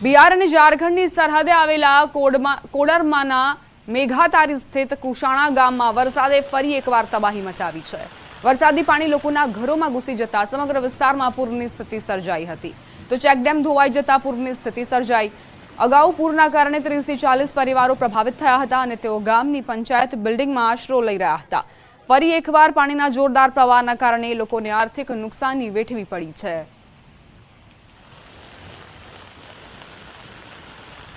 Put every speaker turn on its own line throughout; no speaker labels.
બિહાર અને ઝારખંડની સરહદે આવેલા કોડરમાના મેઘાતારી સ્થિત કુશાણા ગામમાં વરસાદે ફરી એકવાર તબાહી મચાવી છે। વરસાદી પાણી લોકોના ઘરોમાં ઘૂસી જતા સમગ્ર વિસ્તારમાં પૂરની સ્થિતિ સર્જાઈ હતી। તો ચેકડેમ ધોવાઈ જતા પૂરની સ્થિતિ સર્જાઈ। અગાઉ પૂરના કારણે 30 થી 40 પરિવારો પ્રભાવિત થયા હતા અને તેઓ ગામની પંચાયત બિલ્ડિંગમાં આશરો લઈ રહ્યા હતા। ફરી એકવાર પાણીના જોરદાર પ્રવાહના કારણે લોકોને આર્થિક નુકસાની વેઠવી પડી છે।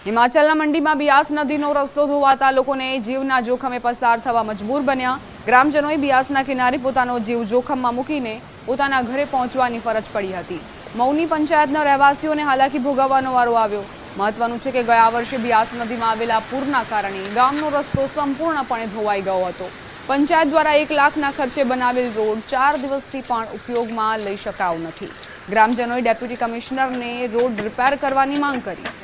हिमाचल मंडी में बियास नदी रस्तो धोवाता लोकोने जीवना जोखमे पसार थवा मजबूर बन्या। ग्रामजनोए बियासना किनारे पोतानो जीव जोखम में मूकीने पोताना घरे पहोंचवानी फरज पड़ी हती। मौनी पंचायतना रहेवासीओने हालाकी भोगवવાનો वारो આવ્યો। महत्वनुं छे के गया वर्षे बियास नदी में आवेला पूરના કારણે ગામનો રસ્તો સંપૂર્ણપણે ધોવાઈ ગયો હતો। પંચાયત દ્વારા 1 લાખના ખર્ચે બનાવેલ રોડ 4 દિવસથી પણ ઉપયોગમાં લઈ શકાયો નથી। ગ્રામજનોએ ડેપ્યુટી કમિશનરને રોડ રિપેર કરવાની માંગ કરી।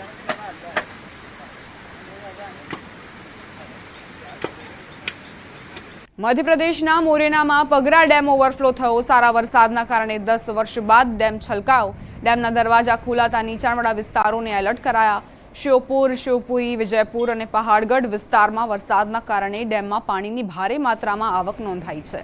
मध्यप्रदेशना मोरेनामां पगरा डेम ओवरफ्लो थयो। सारा वरसादना कारणे 10 वर्ष बाद डेम छलकायो। डेमना दरवाजा खोलाता नीचाणवाड़ा विस्तारोने एलर्ट कराया। श्योपुर, शिवपुरी, विजयपुर और पहाड़गढ़ विस्तार में वरसादना कारणे डेम में पानी की भारे मात्रा में आवक नोंधाई है।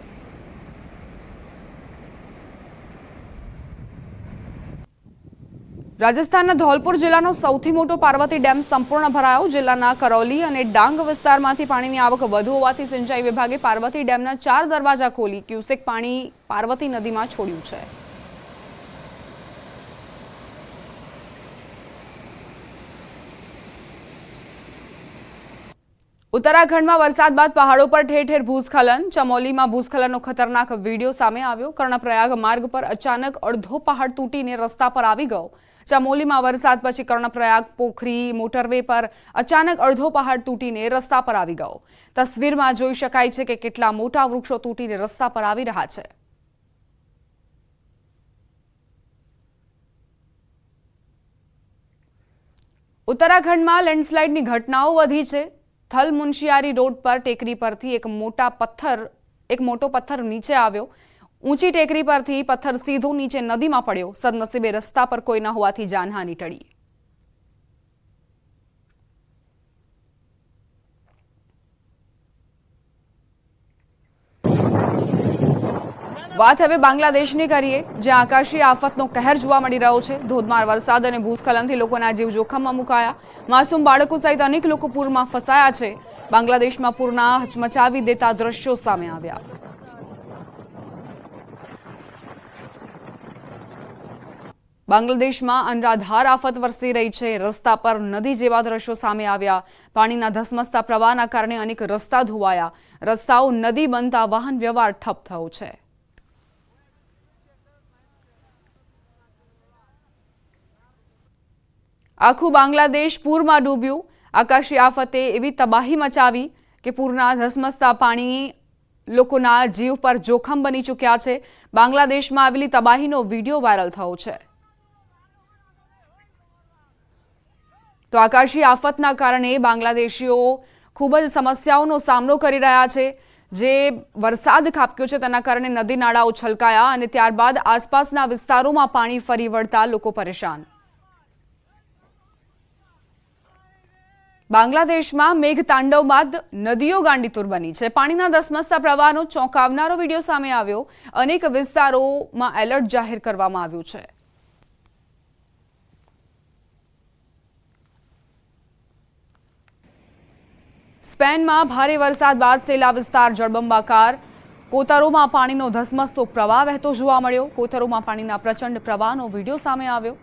राजस्थान धौलपुर जिल्लानो सौथी मोटो पार्वती डेम संपूर्ण भरायो। जिल्लाना करौली और डांग विस्तारमांथी पाणीनी आवक वधु होवाथी सिंचाई विभागे पार्वती डेमना 4 दरवाजा खोली क्यूसेक पाणी पार्वती नदी में छोड्युं छे। उत्तराखंड में वरसाद बाद पहाड़ों पर ठेर ठेर भूस्खलन। चमोली में भूस्खलनનો खतरनाक वीडियो सामे આવ્યો। कर्णप्रयाग मार्ग पर अचानक अर्धो पहाड़ तूटीने रस्ता पर આવી ગયો। चमोली में वरसाद पछी कर्णप्रयाग पोखरी मोटरवे पर अचानक अर्धो पहाड़ तूटीने रस्ता पर આવી ગયો। तस्वीर में જોઈ શકાય છે કે કેટલા મોટા વૃક્ષો તૂટીને રસ્તા પર આવી રહ્યા છે। उत्तराखंड में लेन्डस्लाइडनी घटनाओं वधी છે। थल मुंशियारी रोड पर टेकरी परथी एक मोटो पत्थर नीचे आव्यो। ऊंची टेकरी परथी पत्थर सीधो नीचे नदी में पड्यो। सदनसीबे रस्ता पर कोई न होवाथी जानहानी टळी। बात हवे बांग्लादेशनी करीए, ज्यां आकाशीय आफतनो कहर जोवा मळी रह्यो छे। धोधमार वरसाद अने भूस्खलनथी लोकोना जीव जोखममां मुकाया। मासूम बाळको सहित अनेक लोको पूरमां फसाया छे। बांग्लादेशमां पूरना हचमचावी देता दृश्यो सामे आव्या। बांग्लादेशमां अनराधार आफत वरसी रही छे। रस्ता पर नदी जेवा दृश्यो सामे आव्या। पाणीना धसमसता प्रवाहना कारणे अनेक रस्ता धोवाया। रस्ताओ नदी बनता वाहन व्यवहार ठप थयो छे। आखू बांग्लादेश पूर में डूब्यू। आकाशीय आफते एवी तबाही मचावी कि पूरना धसमसता पाणी लोकोना जीव पर जोखम बनी चूक्या छे। बांग्लादेश में आवेली तबाहीनो वीडियो वायरल थयो छे। तो आकाशीय आफतना कारणे बांग्लादेशीओ खूब ज समस्याओनो सामनो करी रह्या छे। जे वरसाद खाबक्यो छे तेना कारणे नदी नाळाओ छलकाया अने त्यारबाद आसपासना विस्तारोमां पाणी फरी वळता लोको परेशान। बांग्लादेश में मेघतांडव बाद नदीओ गांडीतूर बनी है। पानीना धसमसता प्रवाहनो चौंकावनारो वीडियो सामे आव्यो। अनेक विस्तारोमां एलर्ट जाहिर करवामां आव्युं छे। स्पेन में भारे वरसाद बाद सेला विस्तार जळबंबाकार। कोतरोमां पाणीनो धसमसतो प्रवाह वहेतो जोवा मळ्यो। कोतरोमां पाणीना प्रचंड प्रवाहनो वीडियो सामे आव्यो।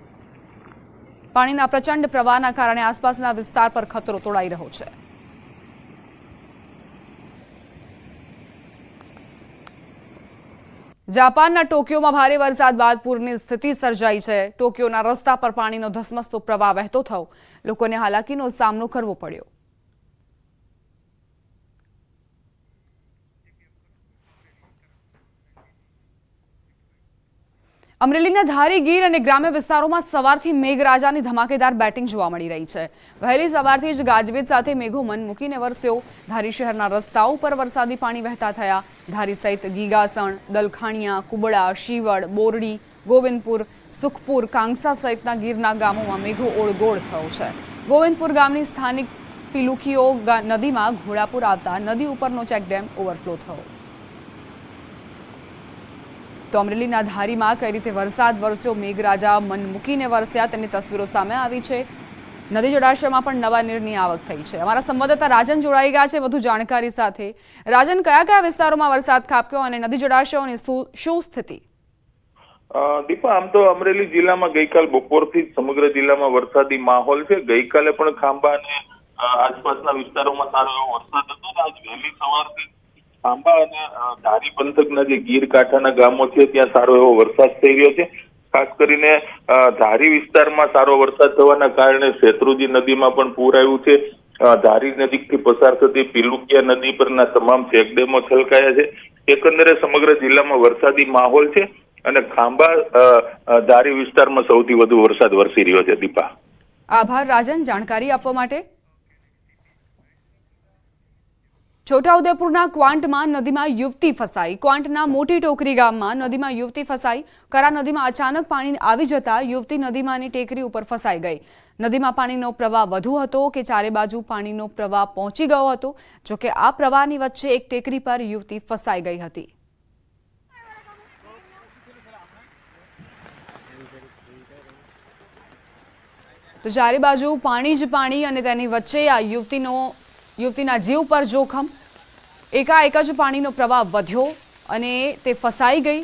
पाणीना प्रचंड प्रवाहना कारणे आसपासना विस्तार पर खतरो तोड़ाई रह्यो छे। जापानना टोकियोमां भारे वरसाद बाद पूरनी स्थिति सर्जाई छे। टोकियोना रस्ता पर पाणीनो धसमसतो प्रवाह वहेतो थयो। लोकोने हालाकीनो सामनो करवो पड्यो। अमरेलीना धारी गीर और ग्राम्य विस्तारों में सवारथी मेघराजानी धमाकेदार बेटिंग जोवा मळी रही है। वहेली सवारथी ज गाजवीज साथे मेघो मन मूकीने वरस्यो। धारी शहरना रस्ताओं पर वरसादी पाणी वहेता थया। धारी सहित गीगासण, दलखाणिया, कुबड़ा, शीवड़, बोरडी, गोविंदपुर, સુખપુર, કાંસા સહિતના ગીરના ગામોમાં મેઘો ઓળગોળ થયો છે. ગોવિંદપુર ગામની સ્થાનિક પિલુખીઓ નદીમાં ઘોડાપુર આવતા નદી ઉપરનો ચેકડેમ ઓવરફ્લો થયો. તો અમરેલીના ધારીમાં કઈ રીતે વરસાદ વરસ્યો, મેઘરાજા મન મૂકીને વરસ્યા તેની તસવીરો સામે આવી છે. નદી જળાશયમાં પણ નવા નીરની આવક થઈ છે. અમારા સંવાદદાતા રાજન જોડાઈ ગયા છે વધુ જાણકારી સાથે. રાજન, કયા કયા વિસ્તારોમાં વરસાદ ખાબક્યો અને નદી જળાશયોની શું સ્થિતિ?
દીપા, આમ તો અમરેલી જિલ્લામાં ગઈકાલ બપોરથી જ સમગ્ર જિલ્લામાં વરસાદી માહોલ છે. ગઈકાલે પણ ખાંભા અને આસપાસના વિસ્તારોમાં સારો એવો વરસાદ હતો. આજ વહેલી સવારથી ખાંભા અને ધારી પંથકના જે ગીર કાંઠાના ગામો છે ત્યાં સારો એવો વરસાદ થઈ રહ્યો છે. ખાસ કરીને ધારી વિસ્તારમાં સારો વરસાદ થવાના કારણે શેત્રુંજી નદીમાં પણ પૂર આવ્યું છે. ધારી નજીકથી પસાર થતી પિલુકિયા નદી પરના તમામ ચેકડેમો છલકાયા છે. એકંદરે સમગ્ર જિલ્લામાં વરસાદી માહોલ છે અને ખાંભા ધારી વિસ્તારમાં સૌથી વધુ વરસાદ વરસી રહ્યો છે. દીપા,
આભાર રાજન જાણકારી આપવા માટે. છોટાઉદેપુરના ક્વાંટમાં નદીમાં યુવતી ફસાઈ. ક્વાંટના મોટી ટોકરી ગામમાં નદીમાં યુવતી ફસાઈ. કરા નદીમાં અચાનક પાણી આવી જતા યુવતી નદીમાંની ટેકરી ઉપર ફસાઈ ગઈ. નદીમાં પાણીનો પ્રવાહ વધુ હતો કે ચારે બાજુ પાણીનો પ્રવાહ પહોંચી ગયો હતો. જોકે આ પ્રવાહની વચ્ચે એક ટેકરી પર યુવતી ફસાઈ ગઈ હતી. તો ચારે બાજુ પાણી જ પાણી અને તેની વચ્ચે આ યુવતીના જીવ પર જોખમ. એકાએક જ પાણીનો પ્રવાહ વધ્યો અને તે ફસાઈ ગઈ.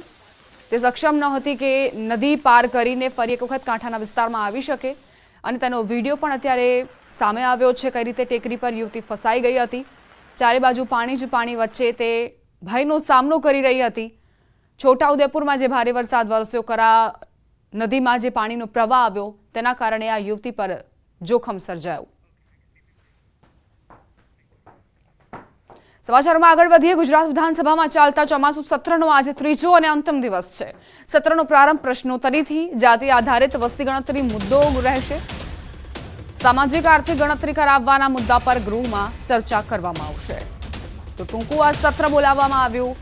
તે સક્ષમ ન હતી કે નદી પાર કરીને ફરી એક વખત કાંઠાના વિસ્તારમાં આવી શકે અને તેનો વિડીયો પણ અત્યારે સામે આવ્યો છે. કઈ રીતે ટેકરી પર યુવતી ફસાઈ ગઈ હતી. ચારે બાજુ પાણી જ પાણી વચ્ચે તે ભયનો સામનો કરી રહી હતી. છોટાઉદેપુરમાં જે ભારે વરસાદ વરસ્યો, કરા નદીમાં જે પાણીનો પ્રવાહ આવ્યો તેના કારણે આ યુવતી પર જોખમ સર્જાયું. સમાચારોમાં આગળ વધીએ. ગુજરાત વિધાનસભામાં ચાલતા ચોમાસુ સત્રનો આજે ત્રીજો અને અંતિમ દિવસ છે. સત્રનો પ્રારંભ પ્રશ્નોત્તરીથી જાતિ આધારિત વસ્તી ગણતરી મુદ્દો રહેશે. સામાજિક આર્થિક ગણતરી કરાવવાના મુદ્દા પર ગૃહમાં ચર્ચા કરવામાં આવશે. તો ટૂંકું આ સત્ર બોલાવવામાં આવ્યું.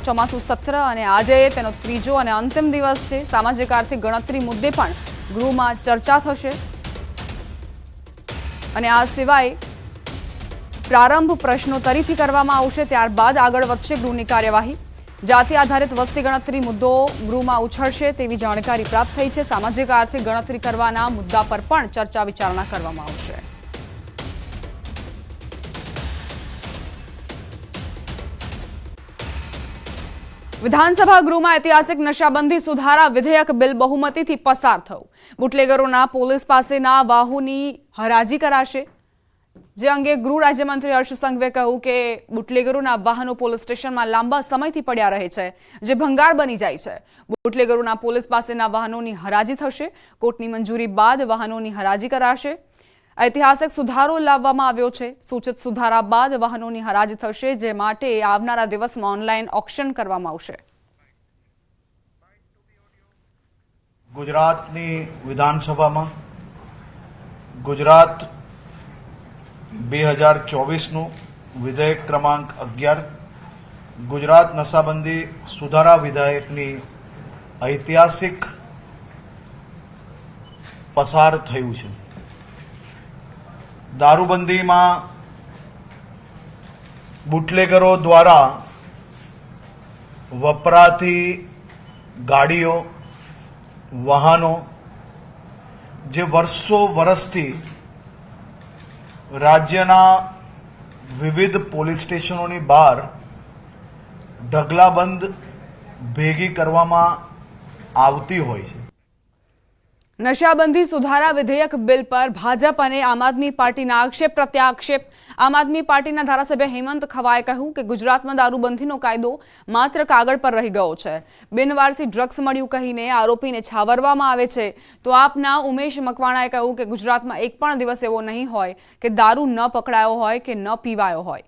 ચોમાસુ સત્ર અને આજે તેનો ત્રીજો અને અંતિમ દિવસ છે. સામાજિક આર્થિક ગણતરી મુદ્દે પણ ગૃહમાં ચર્ચા થશે અને આ સિવાય પ્રારંભ પ્રશ્નોત્તરીથી કરવામાં આવશે. ત્યારબાદ આગળ વધશે ગૃહની કાર્યવાહી. જાતિ આધારિત વસ્તી ગણતરી મુદ્દો ગૃહમાં ઉછળશે તેવી જાણકારી પ્રાપ્ત થઈ છે. સામાજિક આર્થિક ગણતરી કરવાના મુદ્દા પર પણ ચર્ચા વિચારણા કરવામાં આવશે. વિધાનસભા ગૃહમાં ઐતિહાસિક નશાબંધી સુધારા વિધેયક બિલ બહુમતીથી પસાર થયું. બુટલેગરોના પોલીસ પાસેના વાહનોની હરાજી કરાશે. જે અંગે ગૃહ રાજ્યમંત્રી હર્ષ સંઘવીએ કહ્યું કે બુટલેગરોના વાહનો પોલીસ સ્ટેશનમાં લાંબા સમયથી પડ્યા રહે છે, જે ભંગાર બની જાય છે. બુટલેગરોના પોલીસ પાસેના વાહનોની હરાજી થશે. કોર્ટની મંજૂરી બાદ વાહનોની હરાજી કરાશે. ઐતિહાસિક સુધારો લાવવામાં આવ્યો છે. સૂચિત સુધારા બાદ વાહનોની હરાજી થશે, જે માટે આવનારા દિવસમાં ઓનલાઈન ઓક્શન કરવામાં આવશે.
ગુજરાતની વિધાનસભામાં ગુજરાત 2024નું વિધેયક ક્રમાંક 11 ગુજરાત નશાબંધી સુધારા વિધેયકની ઐતિહાસિક પસાર થયું છે. દારૂબંધીમાં બુટલેગરો દ્વારા વપરાતી ગાડીઓ, વાહનો જે વર્ષોથી રાજ્યના વિવિધ પોલીસ સ્ટેશનોની બહાર ઢગલાબંધ ભેગી કરવામાં આવતી હોય છે.
નશાબંધી સુધારા વિધેયક બિલ પર ભાજપ અને આમ આદમી પાર્ટીના આક્ષેપ પ્રત્યાક્ષેપ. આમ આદમી પાર્ટીના ધારાસભ્ય હેમંત ખવાએ કહ્યું કે ગુજરાતમાં દારૂબંધીનો કાયદો માત્ર કાગળ પર રહી ગયો છે. બિનવારસી ડ્રગ્સ મળ્યું કહીને આરોપીને છાવરવામાં આવે છે. તો આપના ઉમેશ મકવાણાએ કહ્યું કે ગુજરાતમાં એક પણ દિવસ એવો નહીં હોય કે દારૂ ન પકડાયો હોય કે ન પીવાયો હોય.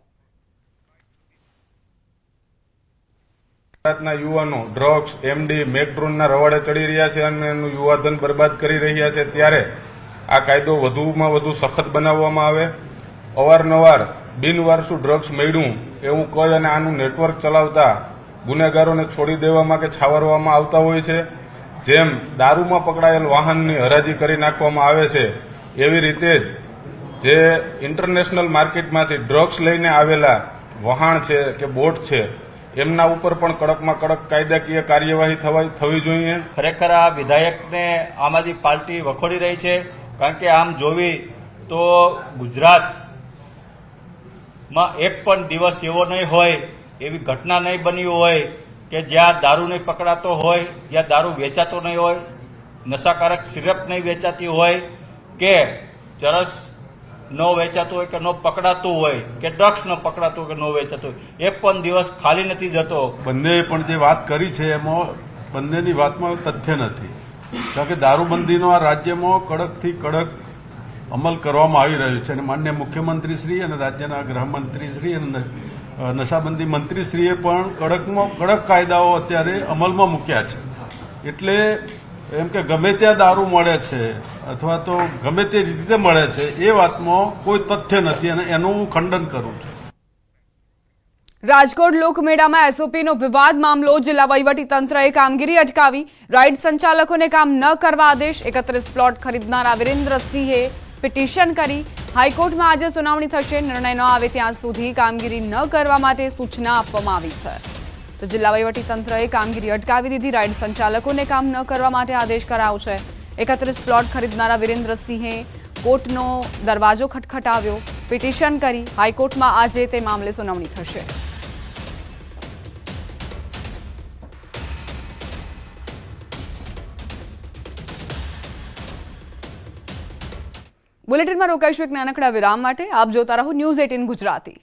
ગુજરાતના યુવાનો ડ્રગ્સ, એમડી, મેટ્રોનના રવાડે ચડી રહ્યા છે અને એનું યુવાધન બરબાદ કરી રહ્યા છે. ત્યારે આ કાયદો વધુમાં વધુ સખત બનાવવામાં આવે. અવારનવાર બિનવારસુ ડ્રગ્સ મળ્યું એવું કહી અને આનું નેટવર્ક ચલાવતા ગુનેગારોને છોડી દેવામાં કે છાવરવામાં આવતા હોય છે. જેમ દારૂમાં પકડાયેલ વાહનની હરાજી કરી નાખવામાં આવે છે એવી રીતે જ જે ઇન્ટરનેશનલ માર્કેટમાંથી ડ્રગ્સ લઈને આવેલા વહાણ છે કે બોટ છે એમના ઉપર પણ કડકમાં કડક કાયદાકીય કાર્યવાહી થવી જોઈએ.
ખરેખર આ વિધાયકને આમ આદમી પાર્ટી વખોડી રહી છે, કારણ કે આમ જોવી તો ગુજરાતમાં એક પણ દિવસ એવો નહીં હોય, એવી ઘટના નહીં બની હોય કે જ્યાં દારૂ નહીં પકડાતો હોય, જ્યાં દારૂ વેચાતો નહીં હોય, નશાકારક સિરપ નહીં વેચાતી હોય, કે ચરસ ન વેચાતું હોય કે ન પકડાતું હોય, કે ડ્રગ્સ ન પકડાતું હોય કે ન વેચાતું હોય, એક પણ દિવસ ખાલી નથી જતો.
બંને પણ જે વાત કરી છે એમાં બંનેની વાતમાં તથ્ય નથી, કારણ કે દારૂબંધીનો આ રાજ્યમાં કડકથી કડક અમલ કરવામાં આવી રહ્યો છે અને માનનીય મુખ્યમંત્રીશ્રી અને રાજ્યના ગૃહમંત્રીશ્રી અને નશાબંધી મંત્રીશ્રીએ પણ કડકમાં કડક કાયદાઓ અત્યારે અમલમાં મૂક્યા છે. એટલે એમ કે ગમે ત્યાં દારૂ મળે છે અથવા તો ગમે તે રીતે મળે છે એ વાતમાં કોઈ તથ્ય નથી અને એનું હું ખંડન કરું છું.
રાજકોટ લોકમેળામાં એસઓપીનો વિવાદ મામલો. જિલ્લા વહીવટી તંત્રએ કામગીરી અટકાવી, રાઇડ સંચાલકોને કામ ન કરવા આદેશ. 31 પ્લોટ ખરીદનારા વિરેન્દ્રસિંહે પિટિશન કરી. હાઈકોર્ટમાં આજે સુનાવણી થશે. નિર્ણય ન આવે ત્યાં સુધી કામગીરી ન કરવા માટે સૂચના આપવામાં આવી છે. તો જિલ્લા વહીવટી તંત્રએ કામગીરી અટકાવી દીધી. રાઇડ સંચાલકોને કામ ન કરવા માટે આદેશ કરાયો છે. 31 પ્લોટ ખરીદનારા વિરેન્દ્રસિંહે કોર્ટનો દરવાજો ખટખટાવ્યો, પિટિશન કરી. હાઈકોર્ટમાં આજે તે મામલે સુનાવણી થશે. બુલેટિનમાં રોકાઈશું એક નાનકડા વિરામ માટે. આપ જોતા રહો ન્યૂઝ 18 ગુજરાતી.